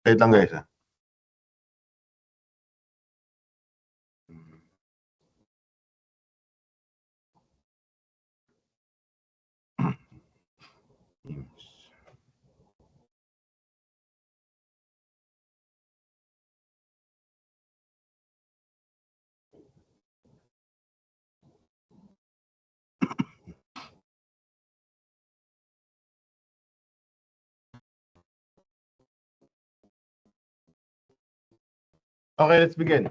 Wait lang guys. Okay, let's begin.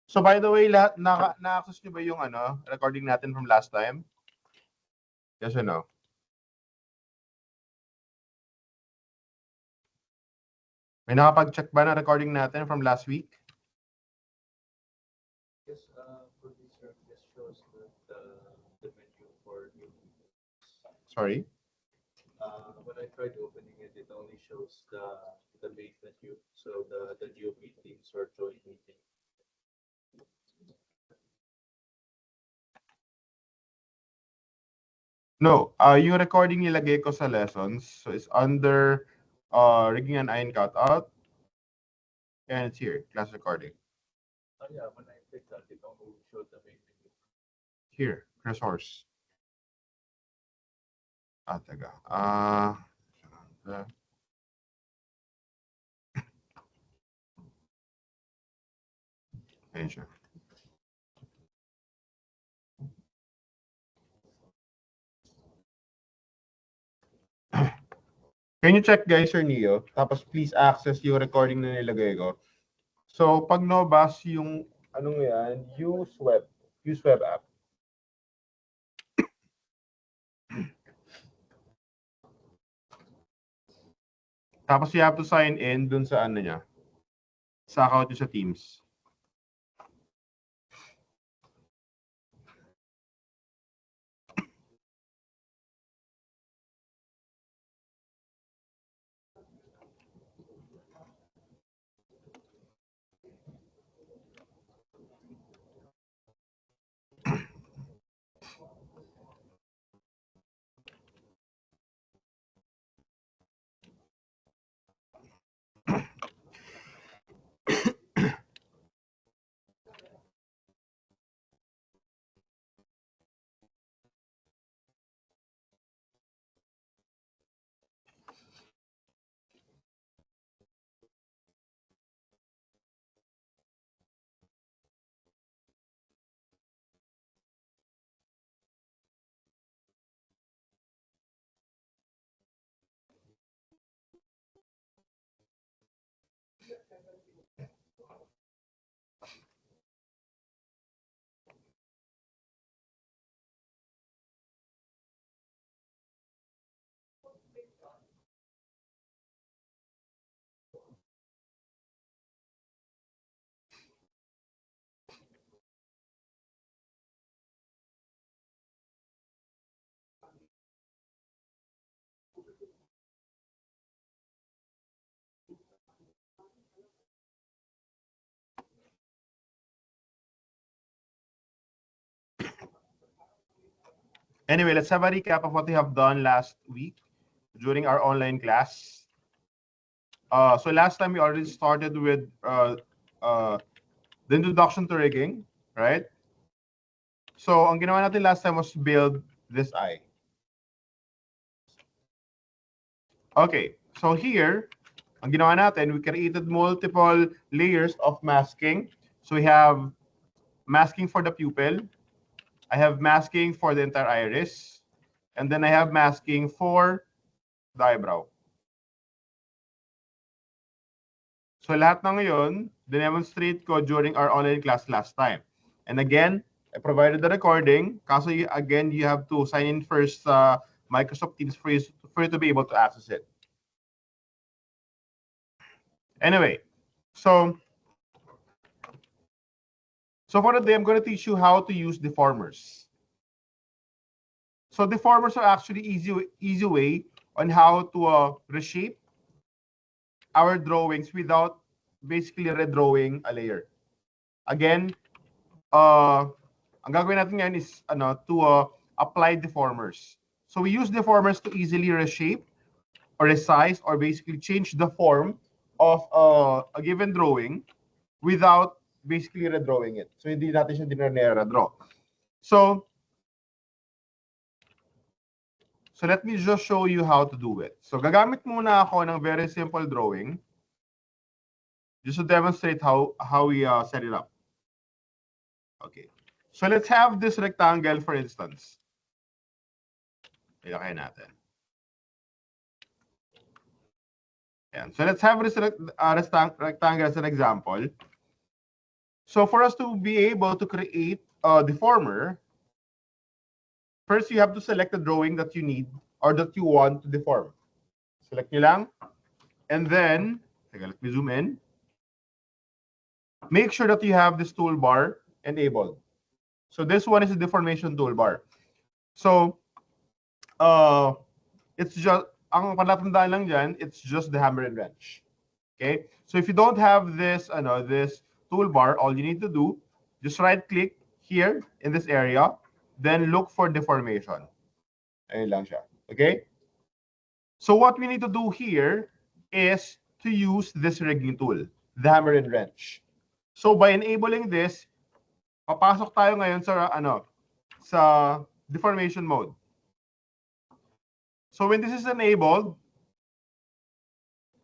So by the way, lahat na-access niyo ba yung recording natin from last time? Yes or no? May nakapag-check ba na recording natin from last week? Yes, for this just shows that the menu for new people. Sorry? When I tried opening it, it only shows the main menu, so the new meetings or join meeting. No, yung recording nilagay ko sa lessons. So it's under rigging an iron cutout. And it's here, class recording. Oh yeah, when I clicked that, it only showed the main menu. Here, resource. Taga. Ayun siya. Can you check guys your Neo? Tapos please access yung recording na nilagay ko. So pag nobas yung anong yan, use web app. Tapos you have to sign in dun sa ano niya. Sa account niya sa Teams. Anyway, let's have a recap of what we have done last week during our online class. So last time we already started with the introduction to rigging, right? So ang ginawa natin last time was build this eye. Okay, so here, ang ginawa natin, we created multiple layers of masking. So we have masking for the pupil. I have masking for the entire iris. And then I have masking for the eyebrow. So lahat ng ngayon, demonstrate ko during our online class last time. And again, I provided the recording. Kaso again, you have to sign in first Microsoft Teams for you to be able to access it. Anyway, so for today, I'm going to teach you how to use deformers. So deformers are actually easy way on how to reshape our drawings without basically redrawing a layer. Again, ang gagawin natin ngayon is to apply deformers. So we use deformers to easily reshape or resize or basically change the form of a given drawing without basically redrawing it. So hindi natin siya dinare-redraw. So let me just show you how to do it. So gagamit muna ako ng very simple drawing just to demonstrate how we set it up. Okay. So let's have this rectangle, for instance. Ilagay natin. Ayan. So let's have this rectangle as an example. So for us to be able to create a deformer, first you have to select the drawing that you need or that you want to deform. Select nyo lang. And then, let me zoom in. Make sure that you have this toolbar enabled. So this one is a deformation toolbar. So it's just, ang palatandaan lang dyan, it's just the hammer and wrench. Okay? So if you don't have this, this toolbar, all you need to do, just right-click here in this area, then look for deformation. Ayun lang siya. Okay? So what we need to do here is to use this rigging tool, the hammer and wrench. So by enabling this, papasok tayo ngayon sa sa deformation mode. So when this is enabled,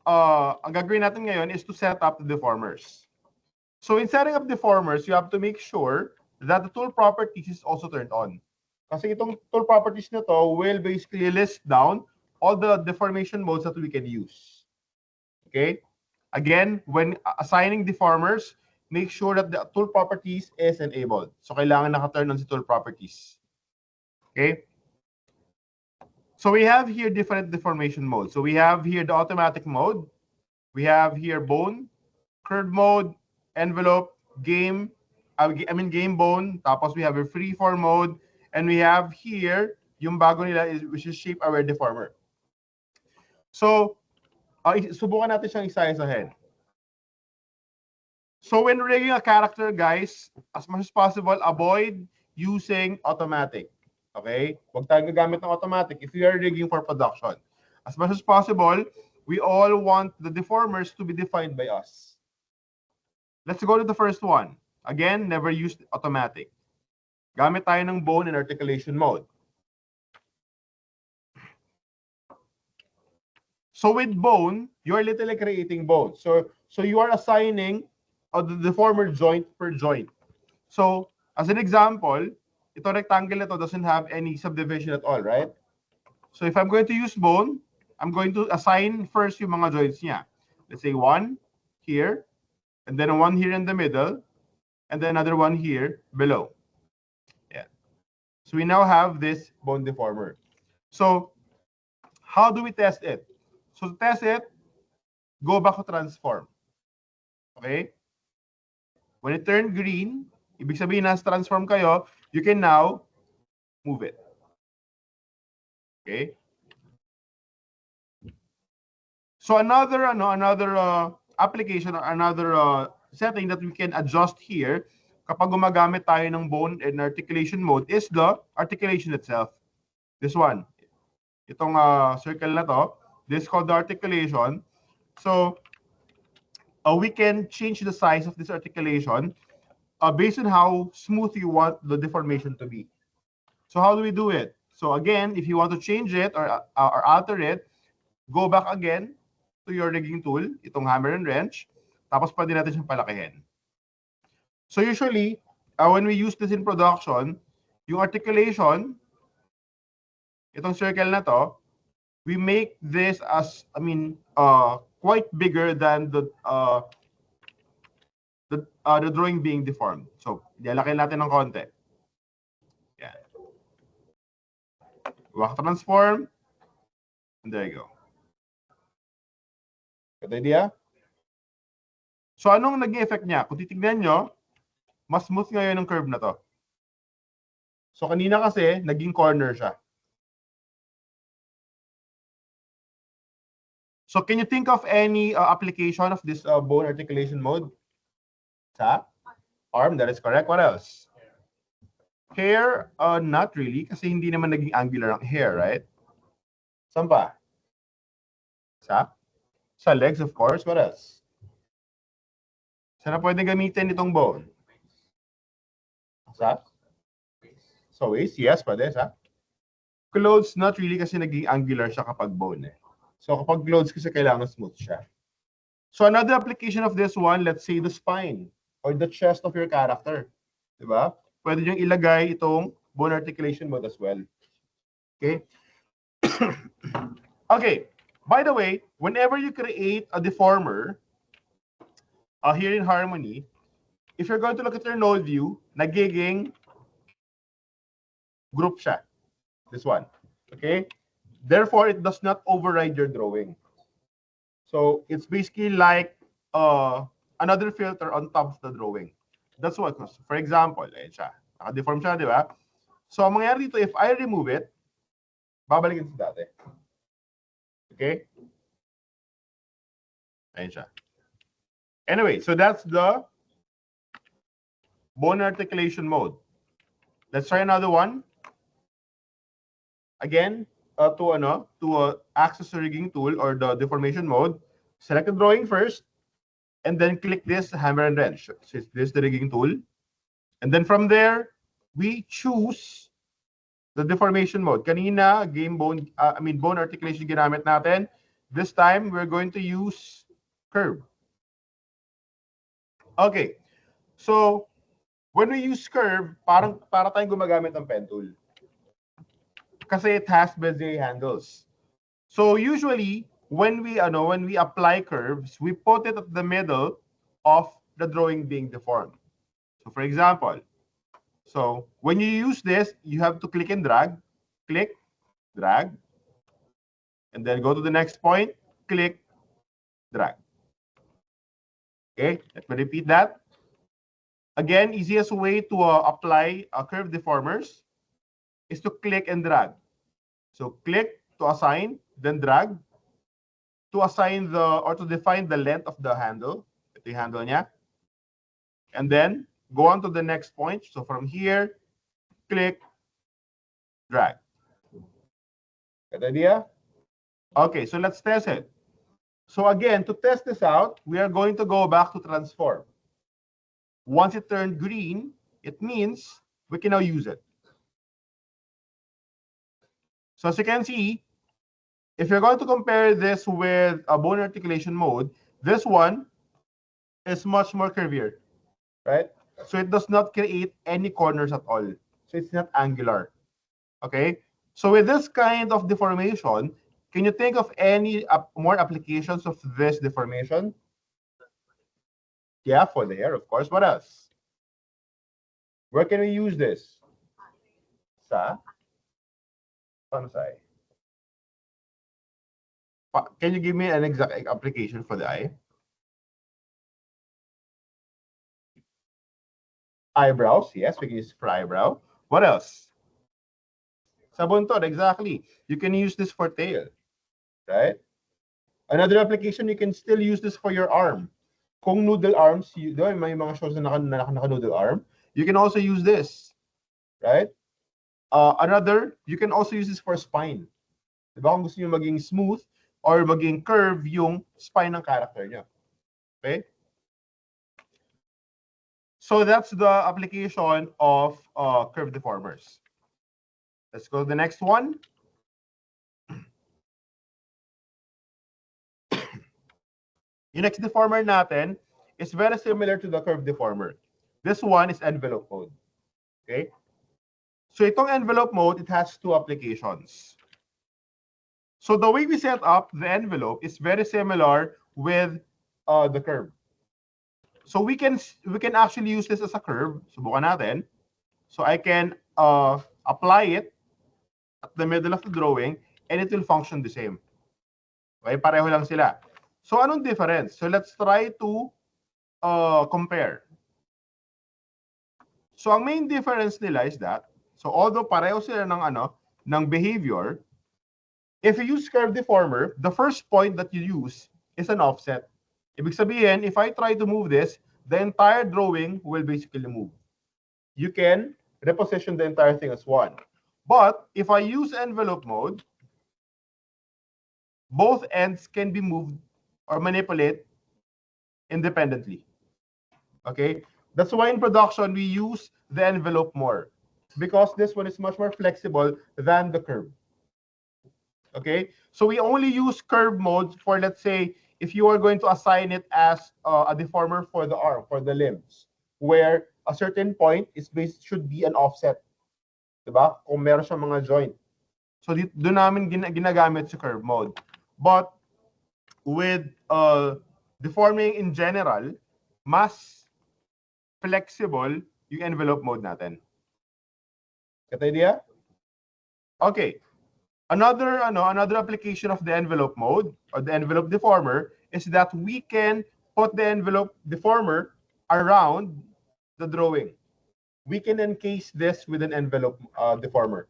ang gagawin natin ngayon is to set up the deformers. So in setting up deformers, you have to make sure that the tool properties is also turned on. Kasi itong tool properties na to will basically list down all the deformation modes that we can use. Okay? Again, when assigning deformers, make sure that the tool properties is enabled. So kailangan naka-turn on si tool properties. Okay? So we have here different deformation modes. So we have here the automatic mode. We have here bone, curve mode, envelope, game, game bone. Tapos we have a freeform mode. And we have here, yung bago nila, which is shape aware deformer. So, subukan natin siyang isa-isahin. So when rigging a character, guys, as much as possible, avoid using automatic. Okay? Huwag tayong gagamit ng automatic if you are rigging for production. As much as possible, we all want the deformers to be defined by us. Let's go to the first one. Again, never use automatic. Gamit tayo ng bone and articulation mode. So with bone, you are literally creating bone. So you are assigning the deformer joint per joint. So as an example, ito rectangle na to doesn't have any subdivision at all, right? So if I'm going to use bone, I'm going to assign first yung mga joints niya. Let's say one here, and then one here in the middle, and then another one here below. Yeah. So we now have this bone deformer. So how do we test it? So to test it, go back to transform. Okay? When it turned green, ibig sabihin na transform kayo, you can now move it. Okay? So another application or another setting that we can adjust here kapag gumagamit tayo ng bone and articulation mode is the articulation itself. This one. Itong circle na to, this is called the articulation. So we can change the size of this articulation based on how smooth you want the deformation to be. So how do we do it? So again, if you want to change it or alter it, go back again to your rigging tool, itong hammer and wrench, tapos pwede natin siyang palakihin. So usually, when we use this in production, yung articulation, itong circle na to, we make this as, quite bigger than the drawing being deformed. So, ilalaki natin ng konti. Yan. Walk transform. And there you go. Good idea? So, anong naging effect niya? Kung titignan nyo, mas smooth ngayon ng curve na to. So, kanina kasi, naging corner siya. So, can you think of any application of this bone articulation mode? Sa arm, that is correct. What else? Hair, not really, kasi hindi naman naging angular ang hair, right? Saan pa? Sa Sa legs, of course. What else? Saan na pwede gamitin itong bone? Sa? Sa waist? Yes, pwede. Sa? Clothes, not really kasi naging angular siya kapag bone eh. So kapag clothes kasi kailangan smooth siya. So another application of this one, let's say the spine or the chest of your character. Diba? Pwede nyo ilagay itong bone articulation mode as well. Okay? Okay. By the way, whenever you create a deformer here in Harmony, if you're going to look at your node view, nagiging group siya. This one. Okay? Therefore, it does not override your drawing. So it's basically like another filter on top of the drawing. That's what, for example, ayan siya. Naka-deform siya, di ba? So, ang mangyayari dito, if I remove it, babalikin sa dati. Okay? Ayan siya. Anyway, so that's the bone articulation mode. Let's try another one. Again, to access the rigging tool or the deformation mode, select the drawing first, and then click this hammer and wrench. So this is the rigging tool. And then from there, we choose the deformation mode. Kanina, bone articulation ginamit natin. This time, we're going to use curve. Okay. So, when we use curve, para tayong gumagamit ng pen tool. Kasi it has bezier handles. So, usually, when we apply curves, we put it at the middle of the drawing being deformed. So, for example, when you use this, you have to click and drag, and then go to the next point, click, drag. Okay, let me repeat that. Again, easiest way to apply curve deformers is to click and drag. So click to assign, then drag to assign to define the length of the handle. Ito yung handle niya. And then go on to the next point. So from here, click, drag. Good idea? Okay, so let's test it. So again, to test this out, we are going to go back to transform. Once it turned green, it means we can now use it. So as you can see, if you're going to compare this with a bone articulation mode, this one is much more curvier, right? So it does not create any corners at all. So it's not angular, okay? So with this kind of deformation, can you think of any more applications of this deformation? Yeah, for the hair, of course. What else? Where can we use this? Sa? Pansay. Can you give me an exact application for the eye? Eyebrows, yes, we can use for eyebrow. What else? Sa buntod, exactly. You can use this for tail, right? Another application, you can still use this for your arm. Kung noodle arms, may mga shows na naka-noodle arm, you can also use this, right? Another, you can also use this for spine. Diba? Kung gusto nyo maging smooth or maging curve yung spine ng character nyo. Okay? So that's the application of curve deformers. Let's go to the next one. Yung next deformer natin is very similar to the curve deformer. This one is envelope mode. Okay? So itong envelope mode, it has two applications. So the way we set up the envelope is very similar with the curve. So we can actually use this as a curve. Subukan natin. So I can apply it at the middle of the drawing and it will function the same. Okay, pareho lang sila. So anong difference? So let's try to compare. So ang main difference nila is that, so although pareho sila ng behavior, if you use curve deformer, the first point that you use is an offset. Ibig sabihin, if I try to move this, the entire drawing will basically move. You can reposition the entire thing as one. But if I use envelope mode, both ends can be moved or manipulate independently. Okay? That's why in production, we use the envelope more, because this one is much more flexible than the curve. Okay? So we only use curve mode for, let's say, if you are going to assign it as a deformer for the arm, for the limbs, where a certain point should be an offset. Diba? Kung meron siyang mga joint. So doon namin ginagamit sa curve mode. But with deforming in general, mas flexible yung envelope mode natin. Get the idea? Okay. Another application of the envelope mode or the envelope deformer is that we can put the envelope deformer around the drawing. We can encase this with an envelope deformer.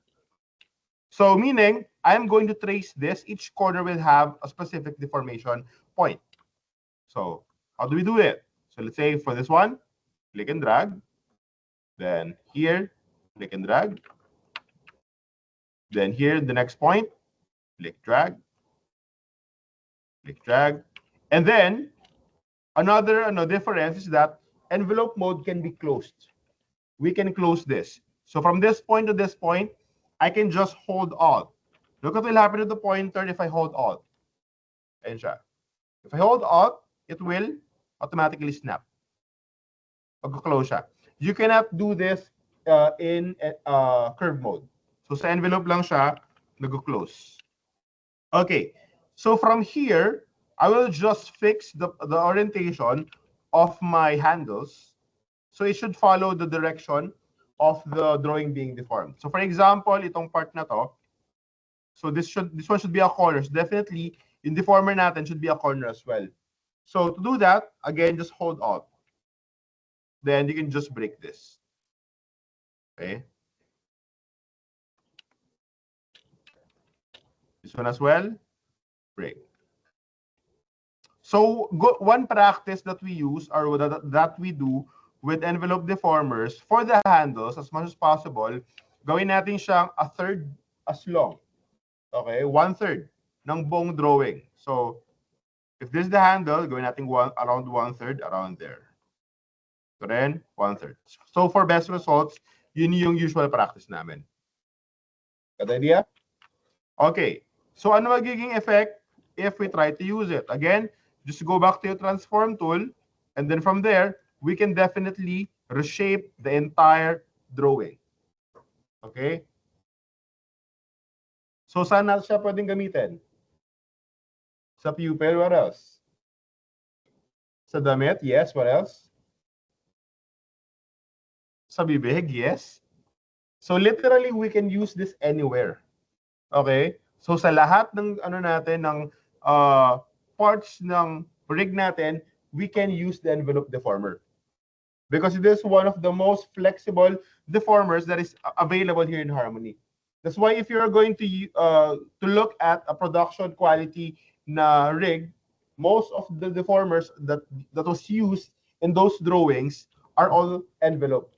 So meaning, I'm going to trace this. Each corner will have a specific deformation point. So how do we do it? So let's say for this one, click and drag. Then here, click and drag. Then here, the next point, click, drag. Click, drag. And then another difference is that envelope mode can be closed. We can close this. So from this point to this point, I can just hold Alt. Look what will happen to the pointer if I hold Alt. Ayan siya. If I hold Alt, it will automatically snap. Mag-close siya. You cannot do this in curve mode. So sa envelope lang siya, nag-close. Okay. So from here, I will just fix the orientation of my handles. So it should follow the direction of the drawing being deformed. So for example, itong part na to, so this one should be a corner. So definitely, yung deformer natin should be a corner as well. So to do that, again, just hold Alt. Then you can just break this. Okay. This one as well, break. So one practice that we use or that we do with envelope deformers for the handles as much as possible, gawin natin siyang a third as long. Okay, 1/3 ng buong drawing. So if this is the handle, gawin natin around 1/3 around there. So then 1/3. So for best results, yun yung usual practice namin. Got the idea? Okay. So ano magiging effect if we try to use it? Again, just go back to your transform tool, and then from there, we can definitely reshape the entire drawing. Okay? So saan natin siya pwedeng gamitin? Sa pupil, what else? Sa damit, yes. What else? Sa bibig, yes. So literally, we can use this anywhere. Okay? So sa lahat ng natin ng parts ng rig natin, we can use the envelope deformer. Because it is one of the most flexible deformers that is available here in Harmony. That's why if you're going to look at a production quality na rig, most of the deformers that was used in those drawings are all envelope.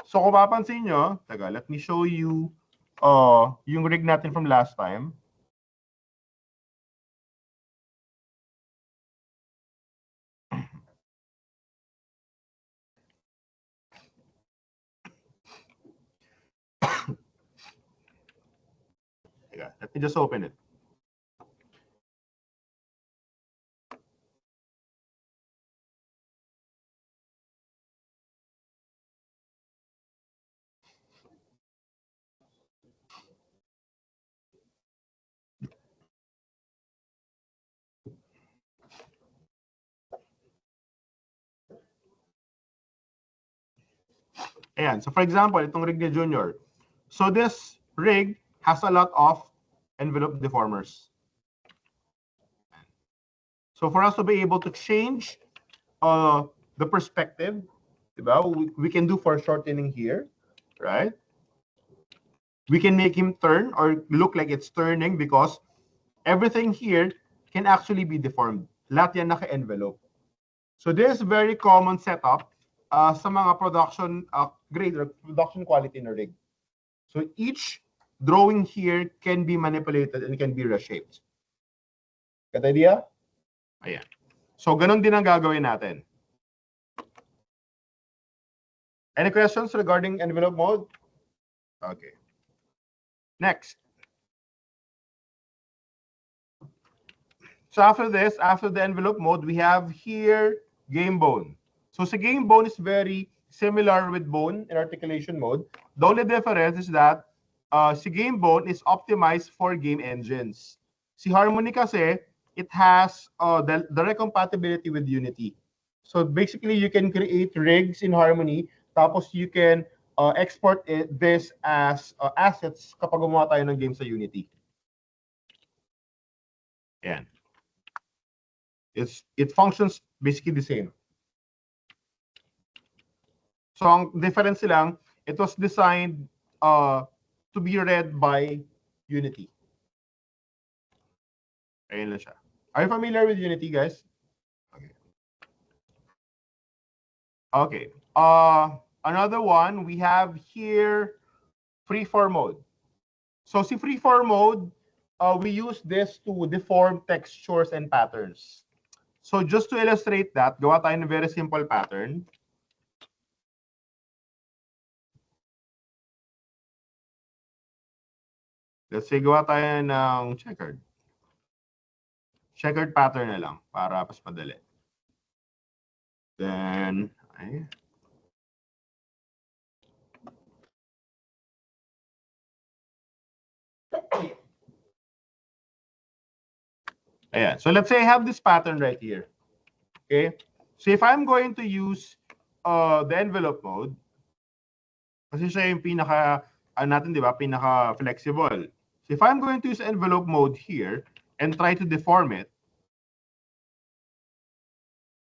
So kung mapapansin nyo, let me show you yung rig natin from last time. Let me just open it. Ayan. So for example, itong rig ni Junior. So this rig has a lot of envelope deformers. So for us to be able to change the perspective, we can do foreshortening here, right? We can make him turn or look like it's turning because everything here can actually be deformed. Lahat yan naka-envelope. So this is very common setup sa mga production grade or production quality na rig. So each drawing here can be manipulated and can be reshaped. Got the idea? Ayan. So, ganun din ang gagawin natin. Any questions regarding envelope mode? Okay. Next. So after this, after the envelope mode, we have here game bone. So sa game bone is very similar with bone in articulation mode. The only difference is that si game bone is optimized for game engines. Si Harmony kasi, it has the direct compatibility with Unity. So basically, you can create rigs in Harmony, tapos you can export this as assets kapag gumawa tayo ng game sa Unity. Yan. It functions basically the same. So ang difference lang, it was designed to be read by Unity. Ayun lang siya. Are you familiar with Unity, guys? Okay. Okay. Another one, we have here freeform mode. So si freeform mode, we use this to deform textures and patterns. So just to illustrate that, gawa tayo ng very simple pattern. Let's say gawa tayo ng checkered. Checkered pattern na lang para mas madali. Then, ay. Ayan. So let's say I have this pattern right here. Okay? So if I'm going to use the envelope mode, kasi siya yung pinaka, natin, di ba, pinaka-flexible. So if I'm going to use envelope mode here and try to deform it,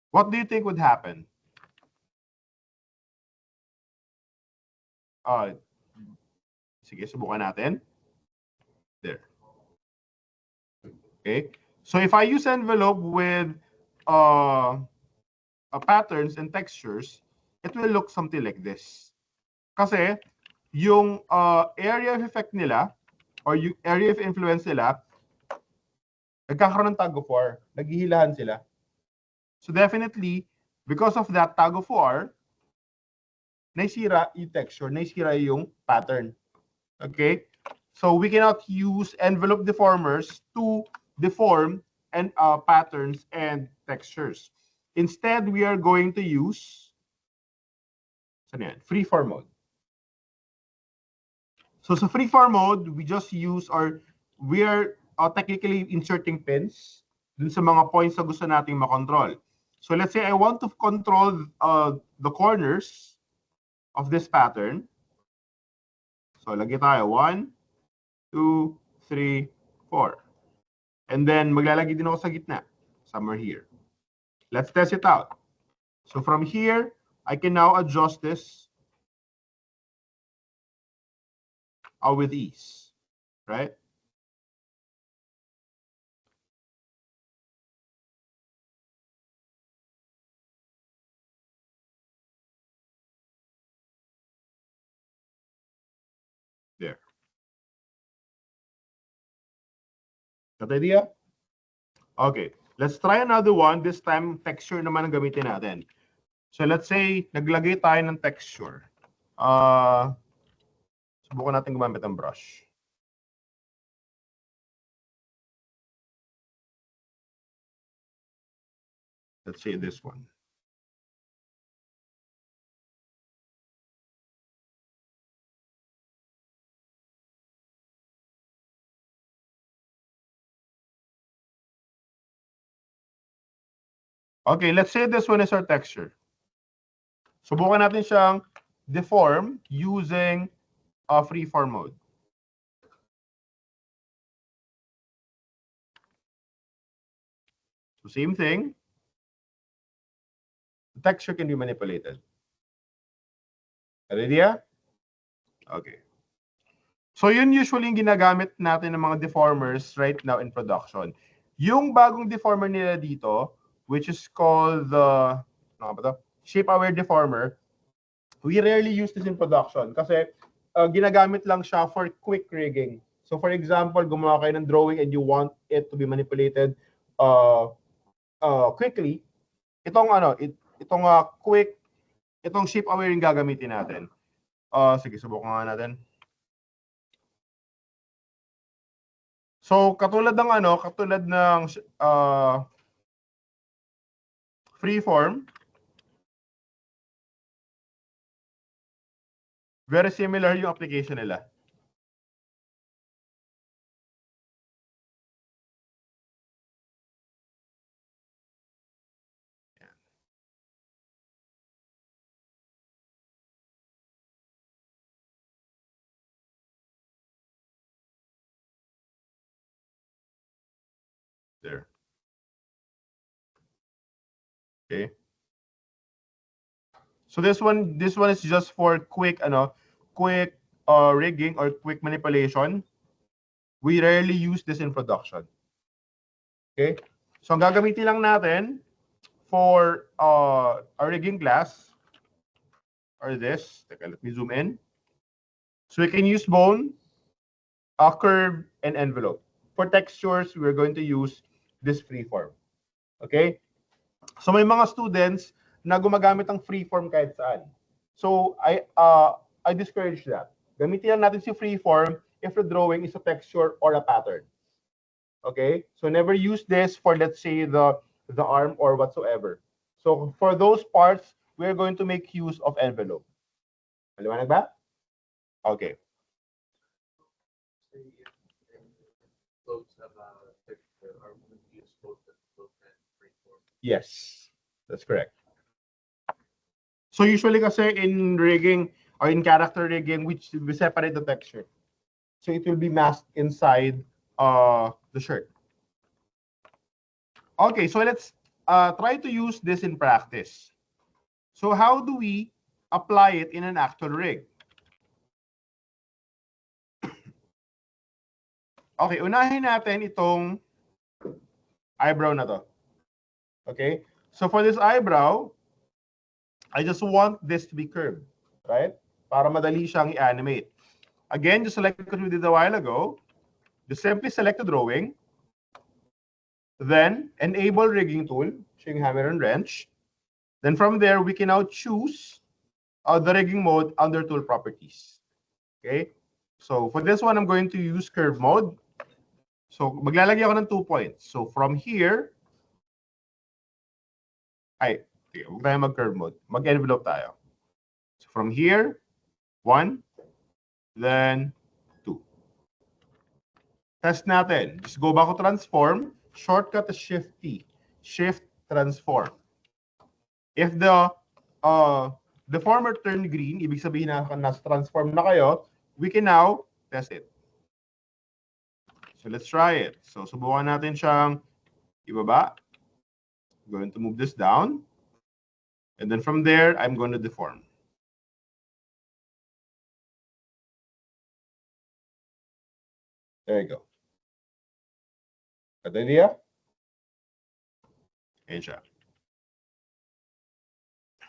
what do you think would happen? Sige, subukan natin. There. Okay? So if I use envelope with patterns and textures, it will look something like this. Kasi yung area of effect nila or yung area of influence nila, nagkakaroon ng tug of war. Naghihilahan sila. So definitely, because of that tug of war, naisira yung texture, naisira yung pattern. Okay? So we cannot use envelope deformers to deform and patterns and textures. Instead, we are going to use freeform mode. So sa freeform mode, we just use we are technically inserting pins dun sa mga points na gusto nating makontrol. So let's say I want to control the corners of this pattern. So lagay tayo 1, 2, 3, 4. And then maglalagay din ako sa gitna, somewhere here. Let's test it out. So from here, I can now adjust this with ease, right? There. Got the idea? Okay, let's try another one. This time, texture naman ang gamitin natin. So let's say, naglagay tayo ng texture. Subukan natin gumamit ng brush. Let's say this one. Okay, let's say this one is our texture. Subukan natin siyang deform using freeform mode. So same thing. The texture can be manipulated. Idea? Okay. So yun usually yung ginagamit natin ng mga deformers right now in production. Yung bagong deformer nila dito, which is called the shape-aware deformer, we rarely use this in production kasi ginagamit lang siya for quick rigging. So for example, gumawa kayo ng drawing and you want it to be manipulated quickly, itong itong shape aware yung gagamitin natin. Sige, subukan nga natin. So, katulad ng freeform, very similar yung application nila. There. Okay. So this one is just for quick rigging or quick manipulation. We rarely use this in production. Okay? So ang gagamitin lang natin for our rigging class are this. Teka, let me zoom in. So we can use bone, curve, and envelope. For textures, we're going to use this freeform. Okay? So may mga students na gumagamit ng freeform kahit saan. So I discourage that. Gamitin lang natin si freeform if the drawing is a texture or a pattern. Okay? So never use this for, let's say, the arm or whatsoever. So for those parts, we're going to make use of envelope. Maliwanag ba? Okay. Yes, that's correct. So usually kasi in rigging or in character rigging, we separate the texture. So it will be masked inside the shirt. Okay, so let's try to use this in practice. So how do we apply it in an actual rig? Okay, unahin natin itong eyebrow na to. Okay, so for this eyebrow, I just want this to be curved, right? Para madali siyang i-animate. Again, just like what we did a while ago, just simply select the drawing, then enable rigging tool, showing hammer and wrench. Then from there, we can now choose the rigging mode under tool properties. Okay, so for this one, I'm going to use curve mode. So maglalagay ako ng 2 points. So from here, huwag tayo mag-curve mode. Mag-envelope tayo. So from here, 1, then 2. Test natin. Just go back to transform. Shortcut is Shift T. Shift transform. If the deformer turned green, ibig sabihin na nasa transform na kayo, we can now test it. So let's try it. So subukan natin siyang ibaba. I'm going to move this down. And then from there, I'm going to deform. There you go. Got the idea? Ayan siya.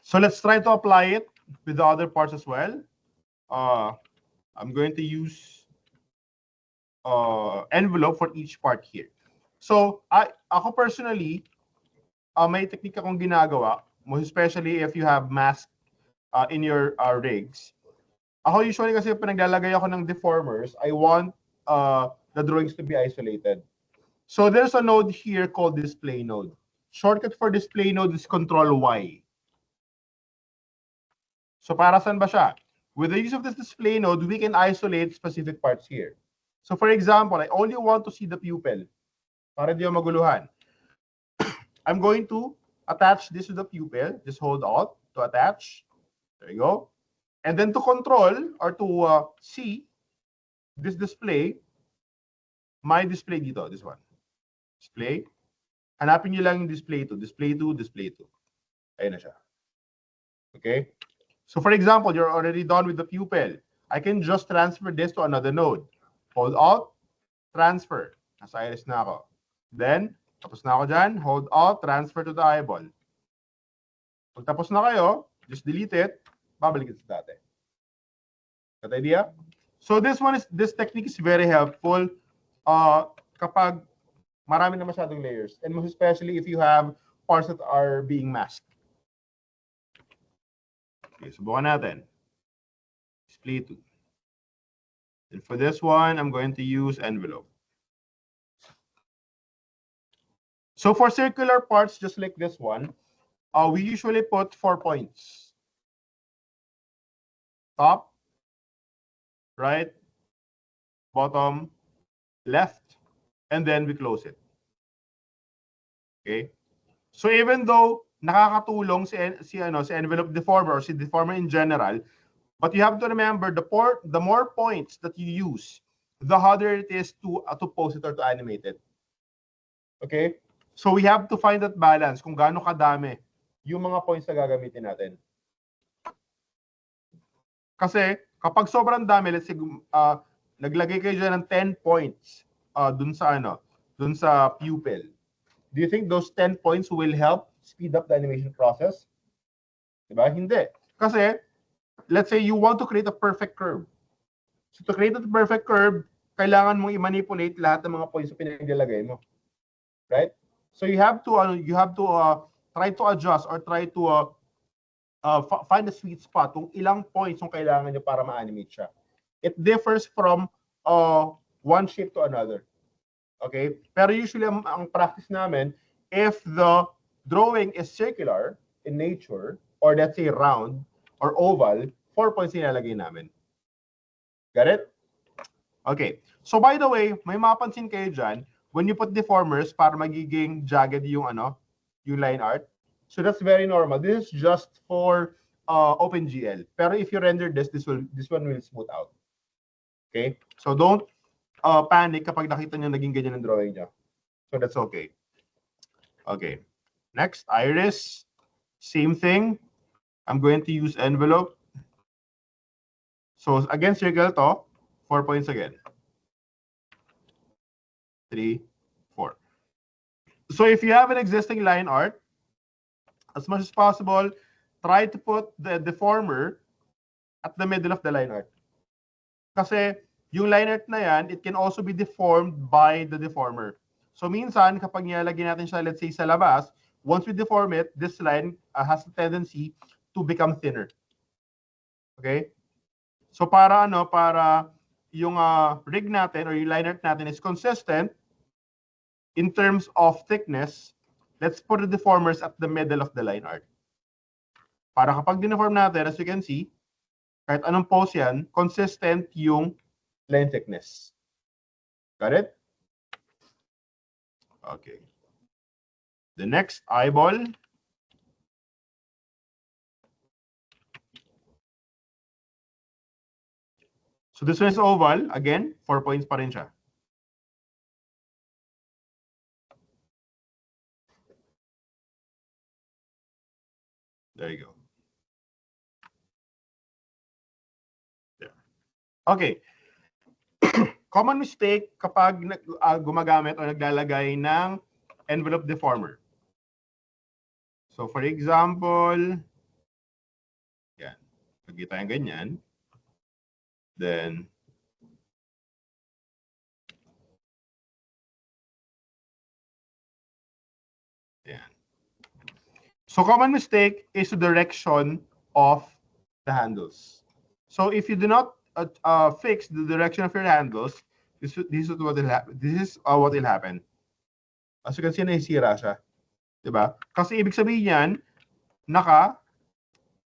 So let's try to apply it with the other parts as well. I'm going to use envelope for each part here. So ako personally, may technique akong ginagawa, most especially if you have mask in your rigs. Ako usually kasi pag naglalagay ako ng deformers, I want the drawings to be isolated. So there's a node here called display node. Shortcut for display node is Control Y. So para saan ba siya? With the use of this display node, we can isolate specific parts here. So for example, I only want to see the pupil. Para di maguluhan. I'm going to attach this to the pupil. Just hold Alt to attach. There you go. And then to control or to see this display, my display dito, this one. Display. Hanapin nyo lang yung display 2. Display 2, display 2. Ayun na siya. Okay? So for example, you're already done with the pupil. I can just transfer this to another node. Hold Alt, transfer. Nasa iris na ako. Then, tapos na ako dyan, hold Alt, transfer to the eyeball. Pag tapos na kayo, just delete it, babalik it sa dati. Got idea? So this technique is very helpful kapag Marami na masyadong layers. And most especially if you have parts that are being masked. Okay, subukan natin. Split 2. And for this one, I'm going to use envelope. So for circular parts, just like this one, we usually put 4 points. Top, right, bottom, left, and then we close it. Okay? So even though nakakatulong si envelope deformer or si deformer in general, but you have to remember the more points that you use, the harder it is to pose it or to animate it. Okay? So we have to find that balance kung gaano kadami yung mga points na gagamitin natin. Kasi kapag sobrang dami, let's say naglagay kayo dyan ng 10 points dun sa pupil. Do you think those 10 points will help speed up the animation process? Diba? Hindi. Kasi let's say you want to create a perfect curve. So to create a perfect curve, kailangan mong i-manipulate lahat ng mga points na pinaglalagay mo. Right? So you have to try to adjust or try to find a sweet spot kung ilang points yung kailangan nyo para ma-animate siya. It differs from one shape to another. Okay? Pero usually ang practice namin, if the drawing is circular in nature, or let's say round or oval, 4 points nilalagay namin. Got it? Okay. So by the way, may mapansin kayo dyan, when you put deformers para magiging jagged yung line art. So that's very normal. This is just for OpenGL. Pero if you render this one will smooth out. Okay? So don't panic kapag nakita nyo naging ganyan ang drawing nyo. So that's okay. Okay. Next, iris. Same thing. I'm going to use envelope. So again, circle to. 4 points again. 3, 4. So if you have an existing line art, as much as possible, try to put the deformer at the middle of the line art. Kasi yung line art na yan, it can also be deformed by the deformer. So minsan, kapag nilalagay natin siya, let's say sa labas, once we deform it, this line has a tendency to become thinner. Okay? So para yung rig natin or yung line art natin is consistent in terms of thickness, let's put the deformers at the middle of the line art. Para kapag dineform natin, as you can see, kahit anong pose yan, consistent yung line thickness. Got it? Okay. The next, eyeball. So this one is oval. Again, 4 points pa rin siya. There you go. There. Okay. Common mistake kapag gumagamit o naglalagay ng envelope deformer. So for example, yan. Lagay tayong ganyan. Then, yan. So common mistake is the direction of the handles. So if you do not fix the direction of your handles, this is what will happen. This is what will happen. As you can see, naisira siya. Diba? Kasi ibig sabihin yan,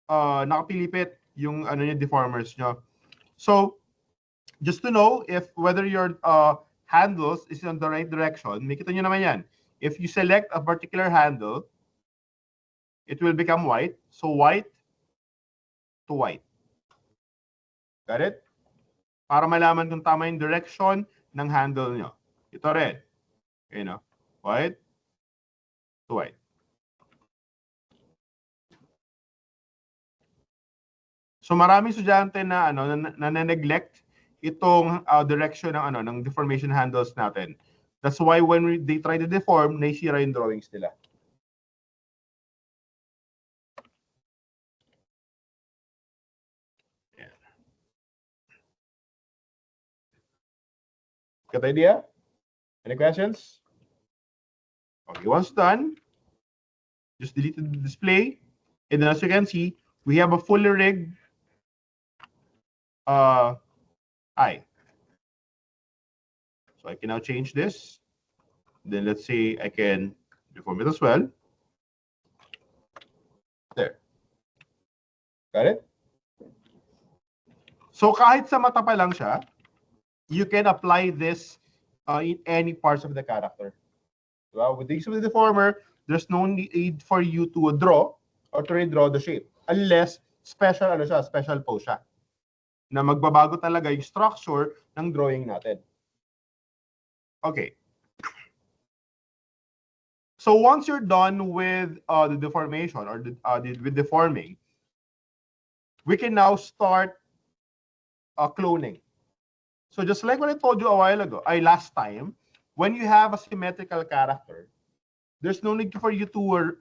nakapilipit yung deformers nyo. So, just to know if whether your handles is in the right direction, makita nyo naman yan. If you select a particular handle, it will become white. So white to white. Got it? Para malaman kung tama yung direction ng handle nyo. Ito rin. Okay, no? White to white. So maraming estudyante na na-neglect itong direction ng deformation handles natin. That's why when they try to deform, naisira yung drawings nila. Yeah. Got the idea? Any questions? Okay, once done, just delete the display. And then as you can see, we have a fully rigged eye. So I can now change this. Then let's say I can deform it as well. There. Got it? So kahit sa mata pa lang siya, you can apply this in any parts of the character. Well, with the use of the deformer, there's no need for you to draw or to redraw the shape unless special special pose siya na magbabago talaga yung structure ng drawing natin. Okay. So once you're done with the deformation or with deforming, we can now start cloning. So just like what I told you a while ago, last time, when you have a symmetrical character, there's no need for you to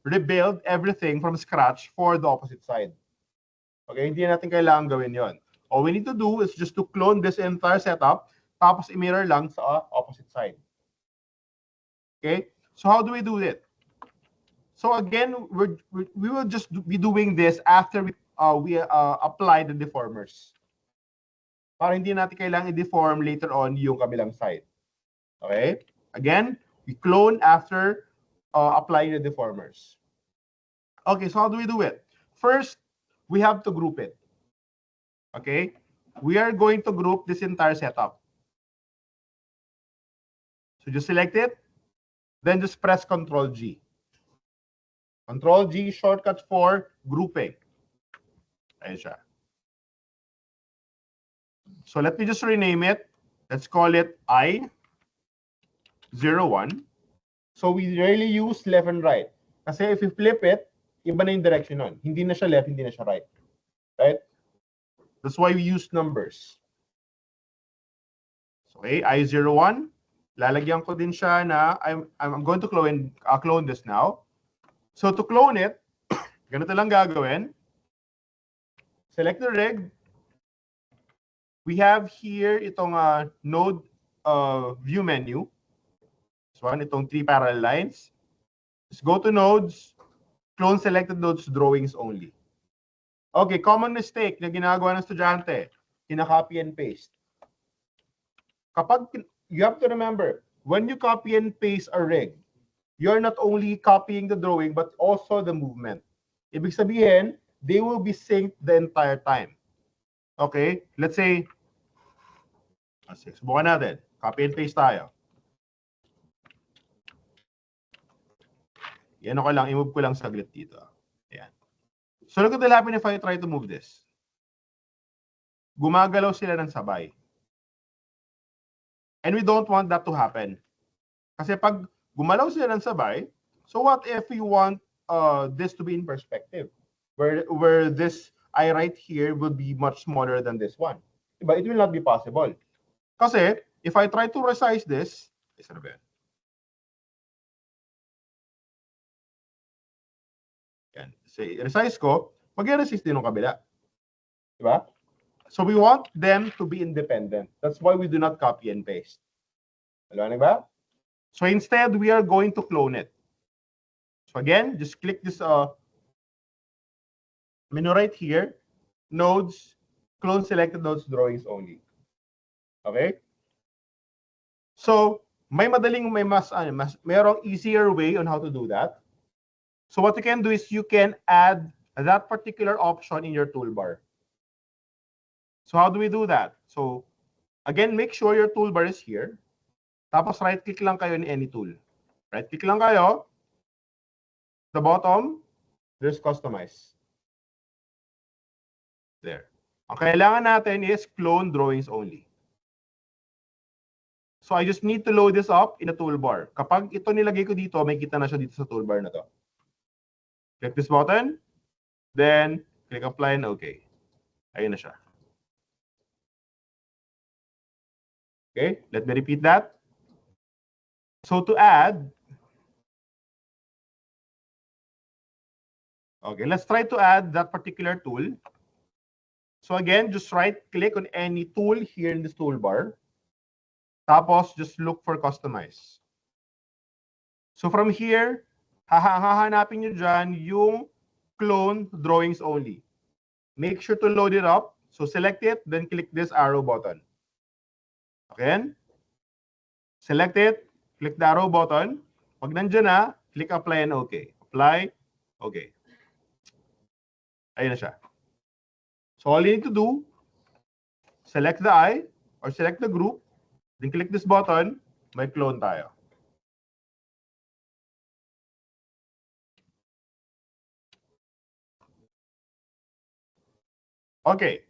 rebuild everything from scratch for the opposite side. Okay, hindi natin kailangan gawin yon. All we need to do is just to clone this entire setup, tapos i-mirror lang sa opposite side. Okay, so how do we do it? So again, we will just be doing this after we apply the deformers. Para hindi natin kailangan i-deform later on yung kabilang side. Okay? Again, we clone after applying the deformers. Okay, so how do we do it? First, we have to group it. Okay? We are going to group this entire setup. So just select it, then just press Ctrl G. Ctrl G shortcut for grouping. Ayan siya. So let me just rename it. Let's call it I01. So we rarely use left and right. Kasi if you flip it, iba na yung direction nun. Hindi na siya left, hindi na siya right. Right? That's why we use numbers. So, okay, I01. Lalagyan ko din siya na I'm going to clone this now. So to clone it, ganito lang gagawin. Select the rig. We have here itong node view menu. This one, itong 3 parallel lines. Just go to nodes, clone selected nodes, drawings only. Okay, common mistake na ginagawa ng estudyante, kina-copy and paste. You have to remember, when you copy and paste a rig, you're not only copying the drawing, but also the movement. Ibig sabihin, they will be synced the entire time. Okay, let's say, subukan natin. Copy and paste tayo. Yan ako lang, i-move ko lang saglit dito. Ayan. So look what will happen if I try to move this. Gumagalaw sila ng sabay. And we don't want that to happen. Kasi pag gumalaw sila ng sabay, so what if we want this to be in perspective? Where this eye right here will be much smaller than this one. But it will not be possible. Kasi if I try to resize this, isa na ba yan? Yan. Say, resize ko, mag-resist din ng kabila. Diba? So we want them to be independent. That's why we do not copy and paste. Alam ba? So instead, we are going to clone it. So again, just click this menu right here, nodes, clone selected nodes, drawings only. Okay? So, mayroong easier way on how to do that. So what you can do is you can add that particular option in your toolbar. So how do we do that? So again, make sure your toolbar is here. Tapos right-click lang kayo in any tool. Right-click lang kayo. The bottom, there's customize. There. Ang kailangan natin is clone drawings only. So I just need to load this up in a toolbar. Kapag ito nilagay ko dito, may kita na siya dito sa toolbar na to. Click this button, then click apply and okay. Ayun na siya. Okay, let me repeat that. So to add, okay, let's try to add that particular tool. So again, just right-click on any tool here in this toolbar. Tapos, just look for customize. So from here, hahanapin nyo dyan yung clone drawings only. Make sure to load it up. So select it, then click this arrow button. Okay? Select it, click the arrow button. Pag nandiyan na, click apply and OK. Apply, OK. Ayun na siya. So all you need to do, select the eye or select the group, then click this button, may clone tayo. Okay.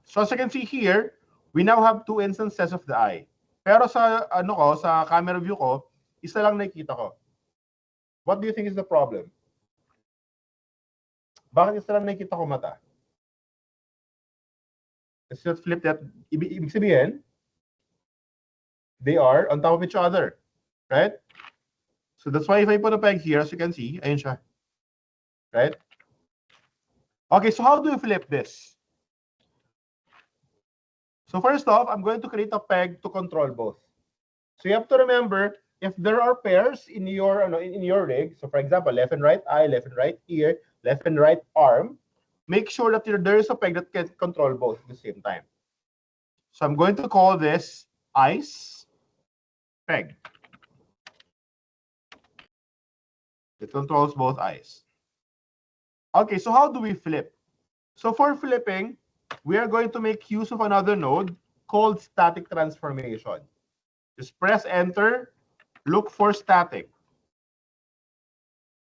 So as you can see here, we now have two instances of the eye. Pero sa sa camera view ko, isa lang nakikita ko. What do you think is the problem? Bakit isa lang nakikita ko mata? Let's just flip that. Ibig sabihin, they are on top of each other, right? So that's why if I put a peg here, as you can see, ayun siya. Right? Okay, so how do we flip this? So first off, I'm going to create a peg to control both. So you have to remember, if there are pairs in your rig, so for example, left and right eye, left and right ear, left and right arm, make sure that there is a peg that can control both at the same time. So I'm going to call this eyes peg. It controls both eyes. Okay, so how do we flip? So for flipping, we are going to make use of another node called static transformation. Just press enter, look for static.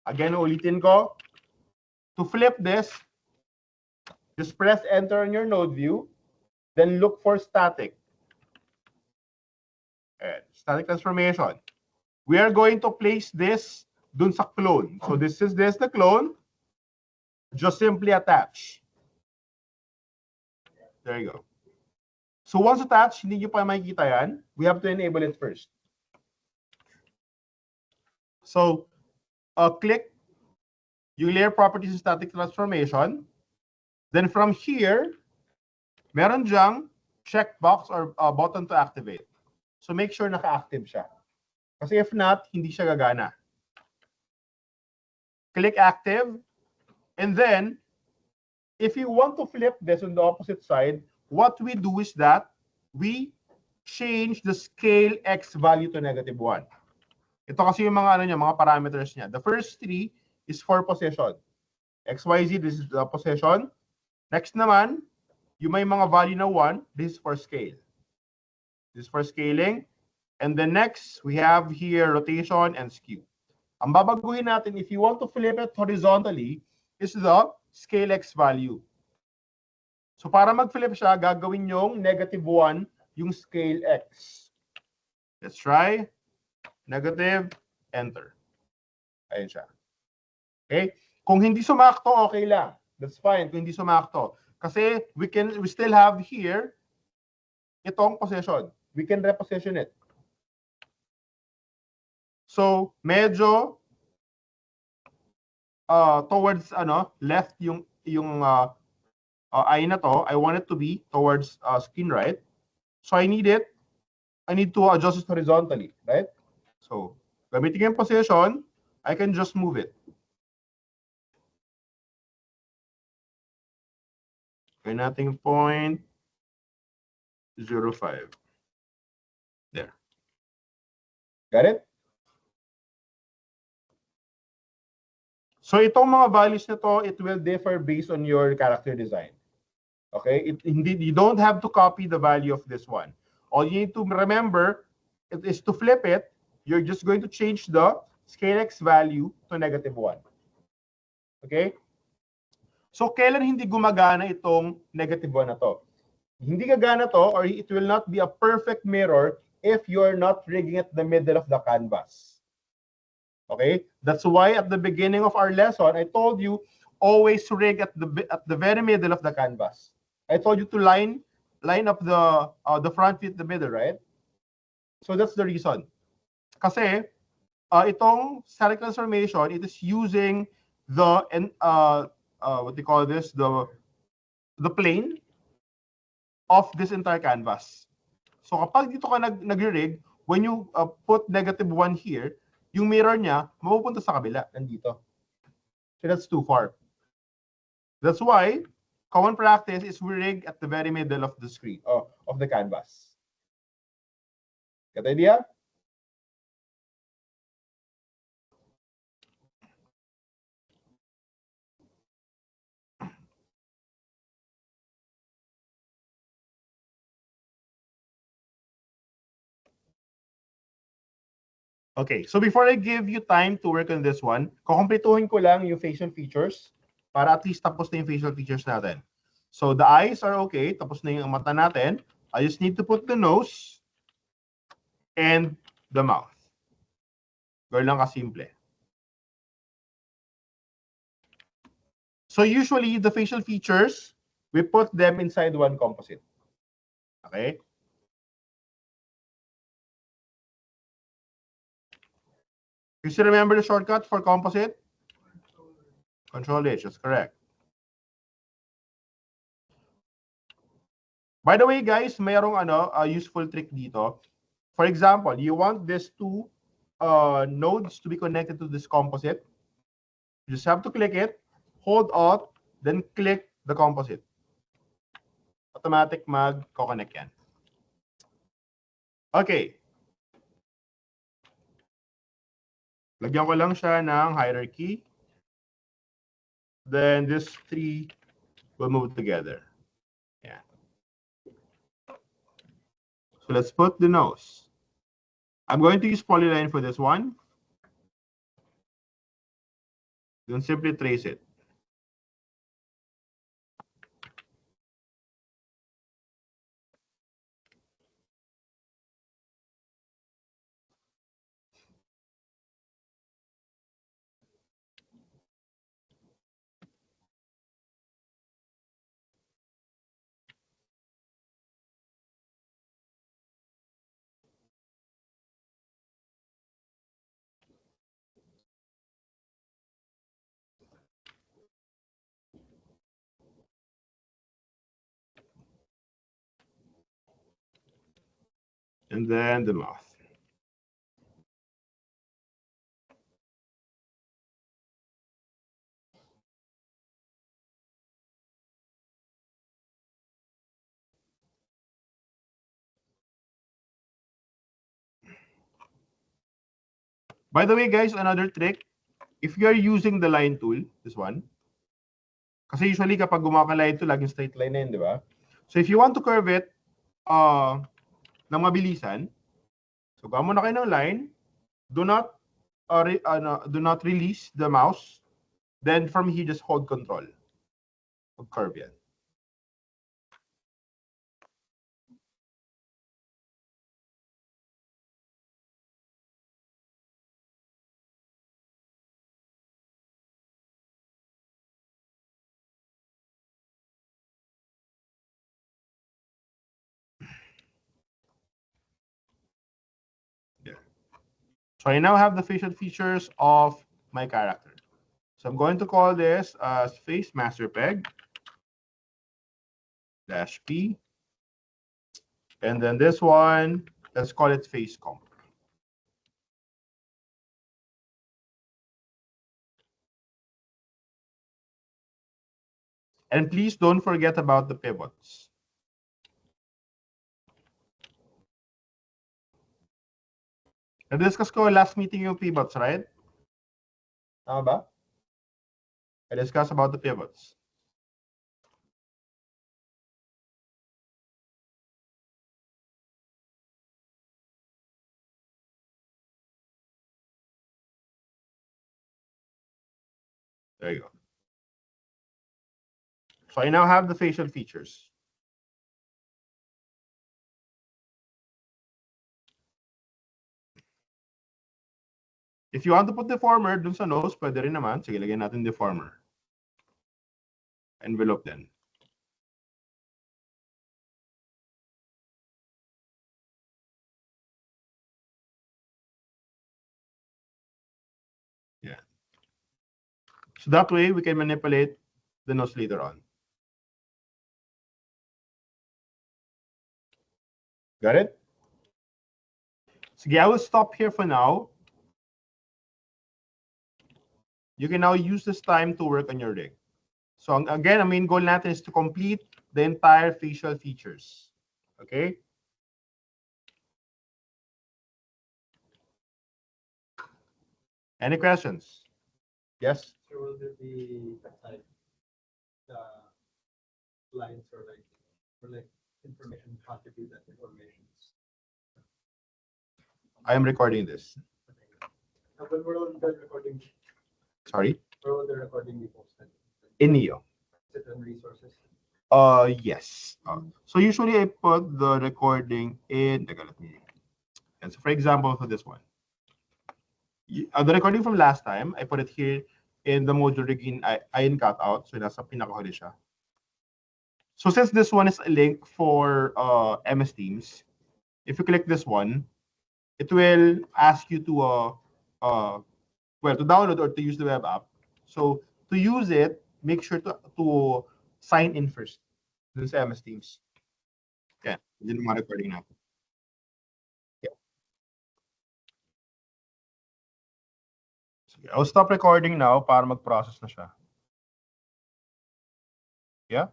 Again, ulitin ko. To flip this, just press enter on your node view, then look for static. Static transformation. We are going to place this dun sa clone. So this is the clone. Just simply attach. There you go. So once attached, hindi nyo pa makikita yan. We have to enable it first. So click yung layer properties and static transformation. Then from here, meron dyang checkbox or button to activate. So make sure naka-active siya. Kasi if not, hindi siya gagana. Click active. And then, if you want to flip this on the opposite side, what we do is that we change the scale X value to -1. Ito kasi yung mga mga parameters niya. The first three is for position. X, Y, Z, this is the position. Next naman, yung may mga value na 1, this is for scale. This is for scaling. And then next, we have here rotation and skew. Ang babaguhin natin, if you want to flip it horizontally, is the scale X value. So para mag-flip siya, gagawin yung -1 yung scale X. Let's try. Negative, enter. Ayun siya. Okay? Kung hindi sumakto, okay lang. That's fine kung hindi sumakto. Kasi we still have here itong position. We can reposition it. So medyo towards left yung eye na to. I want it to be towards skin right. So I need to adjust it horizontally, right? So gamitin yung position, I can just move it. Gawin natin 0.05. There. Got it? So itong mga values nito, it will differ based on your character design. Okay? You don't have to copy the value of this one. All you need to remember is to flip it. You're just going to change the scale X value to -1. Okay? So kailan hindi gumagana itong -1 na to? Hindi gagana to, or it will not be a perfect mirror if you're not rigging at the middle of the canvas. Okay? That's why at the beginning of our lesson, I told you always rig at the very middle of the canvas. I told you to line up the front view at the middle, right? So that's the reason. Kasi itong static transformation, it is using the what do you call this? The plane of this entire canvas. So kapag dito ka nag-rig, when you put -1 here, yung mirror niya, mapupunta sa kabila, nandito. So that's too far. That's why common practice is we rig at the very middle of the screen, of the canvas. Got the idea? Okay, so before I give you time to work on this one, kukumpletuhin ko lang yung facial features para at least tapos na yung facial features natin. So the eyes are okay, tapos na yung mata natin. I just need to put the nose and the mouth. Ganun lang kasimple. So usually the facial features, we put them inside one composite. Okay? You still remember the shortcut for composite? Control H, that's correct. By the way, guys, mayroong useful trick dito. For example, you want these two nodes to be connected to this composite. You just have to click it, hold Alt, then click the composite. Automatic mag-connect yan. Okay. Lagyan ko lang siya ng hierarchy. Then these three will move together. Yeah. So let's put the nose. I'm going to use polyline for this one. Then simply trace it. And then the mouth. By the way, guys, another trick, if you're using the line tool, this one, kasi usually kapag gumaka-line tool, laging straight line na yun, di ba? So if you want to curve it ng mabilisan, so gawa muna kayo ng line, do not release the mouse, then from here, just hold control. Curve yan. So I now have the facial features of my character. So I'm going to call this as face master peg -P. And then this one, let's call it face comp. And please don't forget about the pivots. Na-discuss ko last meeting yung pivots, right? Tama ba? I discussed about the pivots. There you go. So I now have the facial features. If you want to put deformer dun sa nose, pwede rin naman. Sige, lagyan natin deformer. Envelope then. Yeah. So that way, we can manipulate the nose later on. Got it? Sige, I will stop here for now. you can now use this time to work on your rig. So again, ang main goal natin is to complete the entire facial features. Okay? Any questions? Yes? So will there be like lines or like information contribute that information? I am recording this. When will the recording? Sorry? Where will the recording be posted? In Neo. Is it on resources? Yes. So usually I put the recording in, and so for example, for this one, the recording from last time, I put it here in the module rig in in cutout. So nasa pinakahuli siya. So since this one is a link for MS Teams, if you click this one, it will ask you to to download or to use the web app. So to use it, make sure to sign in first dun sa MS Teams. Yeah, yun yung mga recording natin. Yeah. Sige, I'll stop recording now para mag-process na siya. Yeah?